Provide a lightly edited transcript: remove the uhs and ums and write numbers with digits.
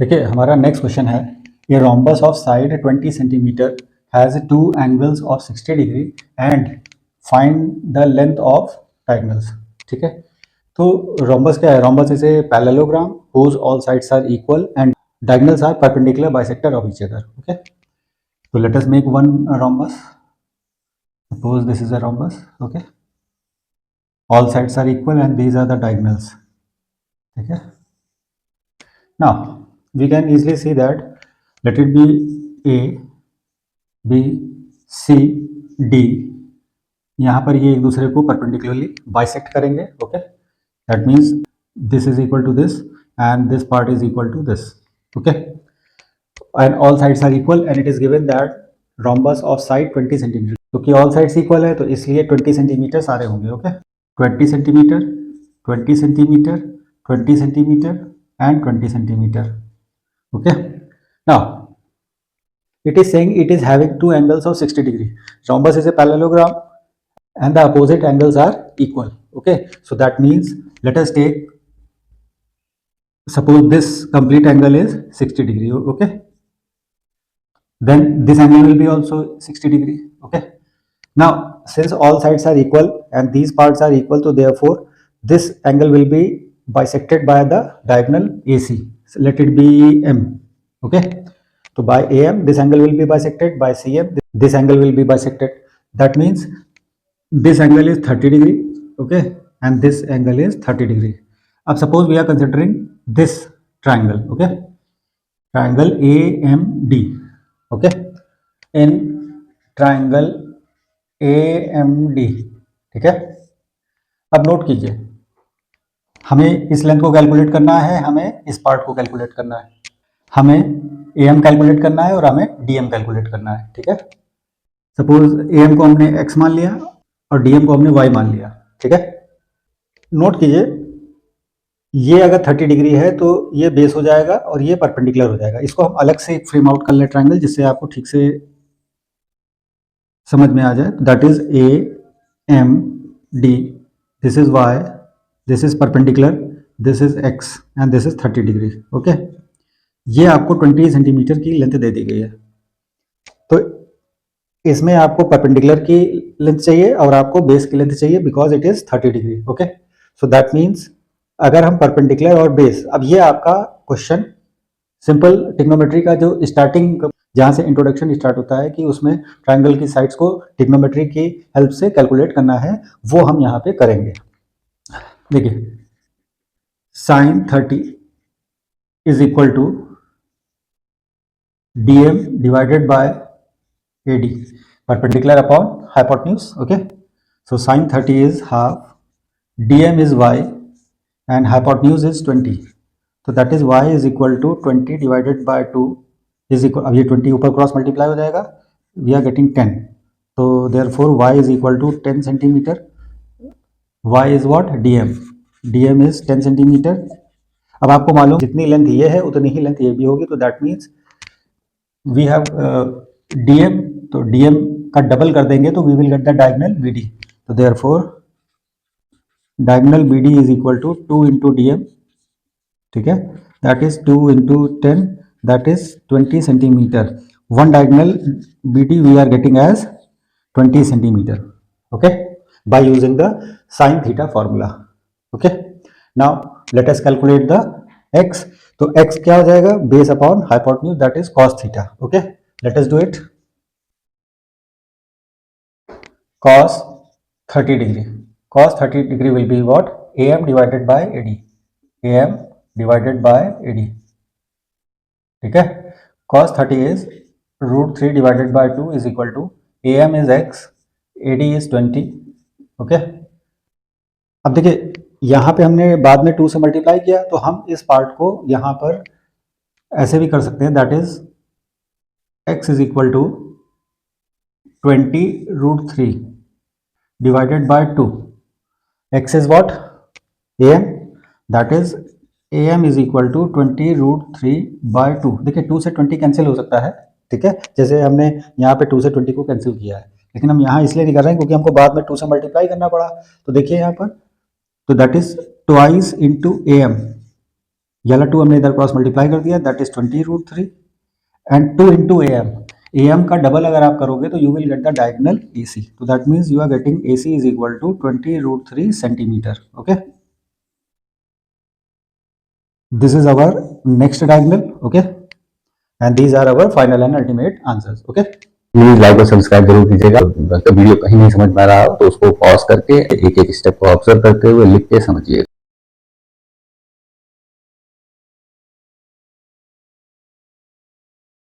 देखिए हमारा next question है, a rhombus of side 20 centimetre has two angles of 60 degree and find the length of diagonals. ठीक है, तो रोम्बस क्या है? Rhombus is a parallelogram whose all sides are equal and diagonals are perpendicular bisector of each other. Okay, so let us make one rhombus. Suppose this is a rhombus. Okay, all sides are equal and these are the diagonals. Okay, now we can easily see that let it be A, B, C, D. यहाँ पर ये एक दूसरे को perpendicularly bisect करेंगे. Okay, that means this is equal to this and this part is equal to this. Okay, and all sides are equal and it is given that rhombus of side 20 centimeter. क्योंकि all sides equal है तो इसलिए 20 centimetre सारे होंगे. Okay, 20 centimetre, 20 centimetre, 20 centimetre and 20 centimetre. Okay, now it is saying it is having two angles of 60 degree. Rhombus is a parallelogram and the opposite angles are equal. Okay, so that means let us take, suppose this complete angle is 60 degree. Okay, then this angle will be also 60 degree. Okay, now since all sides are equal and these parts are equal, so therefore this angle will be bisected by the diagonal AC. So let it be M. Okay, so by AM this angle will be bisected, by CM this angle will be bisected. That means this angle is 30 degree. Okay, and this angle is 30 degree. Now suppose we are considering this triangle. Okay, triangle AMD. Okay, in triangle AMD. ठीक है, अब note कीजिए, हमें इस length को calculate करना है, हमें इस पार्ट को कैलकुलेट करना है, हमें AM कैलकुलेट करना है और हमें DM कैलकुलेट करना है. ठीक है, सपोज AM को हमने X मान लिया और DM को हमने Y मान लिया. ठीक है, नोट कीजिए, ये अगर 30 डिग्री है तो ये बेस हो जाएगा और ये परपेंडिकुलर हो जाएगा. इसको हम अलग से फ्रेम आउट कर ले ट्रायंगल, जिससे आपको ठीक से समझ में आ जाए. That is AMD, this is Y, this is perpendicular, this is X and this is 30 degree. Okay, ये आपको 20 सेंटीमीटर की लेंथ दे दी गई है. तो इसमें आपको परपेंडिकुलर की लेंथ चाहिए और आपको बेस की लेंथ चाहिए because it is 30 degree. Okay, so that means अगर हम परपेंडिकुलर और बेस, अब ये आपका क्वेश्चन सिंपल ट्रिग्नोमेट्री का जो स्टार्टिंग, जहां से इंट्रोडक्शन स्टार्ट होता है कि उसमें ट्रायंगल की साइड्स को ट्रिग्नोमेट्री की हेल्प से कैलकुलेट करना है, वो हम यहाँ पे करेंगे. देखिए, sin 30 is equal to DM divided by AD, perpendicular upon hypotenuse. Okay, so sin 30 is half, DM is Y and hypotenuse is 20. So that is Y is equal to 20 divided by 2 is equal, अब ये 20 ऊपर cross multiply हो जाएगा, we are getting 10. So therefore Y is equal to 10 centimeter. Y is what? DM. DM is 10 centimeter. अब आपको मालूम जितनी length ये है उतनी ही लेंथ ये भी होगी, तो that means we have DM, तो DM का डबल कर देंगे तो we will get the diagonal BD. तो therefore diagonal BD is equal to 2 into DM. ठीक है, that is 2 into 10, that is 20 centimetre. One diagonal BD we are getting as 20 centimetre. Okay, by using the sine theta formula. Okay, now let us calculate the X. तो X क्या हो जाएगा? Base upon hypotenuse, that is cos theta. Okay, let us do it. Cos 30 degree. Cos 30 degree will be what? AM divided by AD. AM divided by AD. ठीक है, Cos 30 is √3 divided by 2 is equal to AM is X, AD is 20. Okay, अब देखिए यहाँ पे हमने बाद में 2 से मल्टीप्लाई किया, तो हम इस पार्ट को यहाँ पर ऐसे भी कर सकते हैं, that is X is equal to 20 √3 divided by 2. X is what? AM. That is AM is equal to 20 √3 by 2. देखिए 2 से 20 कैंसिल हो सकता है. ठीक है, जैसे हमने यहाँ पे 2 से 20 को कैंसिल किया है, लेकिन हम यहाँ इसलिए नहीं कर रहे हैं क्योंकि हमको बाद में 2 से मल्टीप्लाई करना पड़ा. तो देखिए यहाँ पर, तो that is twice into AM. ये वाला 2 हमने इधर क्रॉस मल्टीप्लाई कर दिया, that is 20√3 and 2 into AM का डबल अगर आप करोगे तो you will get the diagonal AC, तो that means you are getting AC is equal to 20√3 centimetre. Okay, this is our next diagonal. Okay, and these are our final and ultimate answers. Okay, please like और subscribe जरूर कीजिएगा. अगर video कहीं नहीं समझ में आ रहा हो तो उसको पॉज करके एक एक स्टेप को ऑब्जर्व करते हुए लिख के समझिए.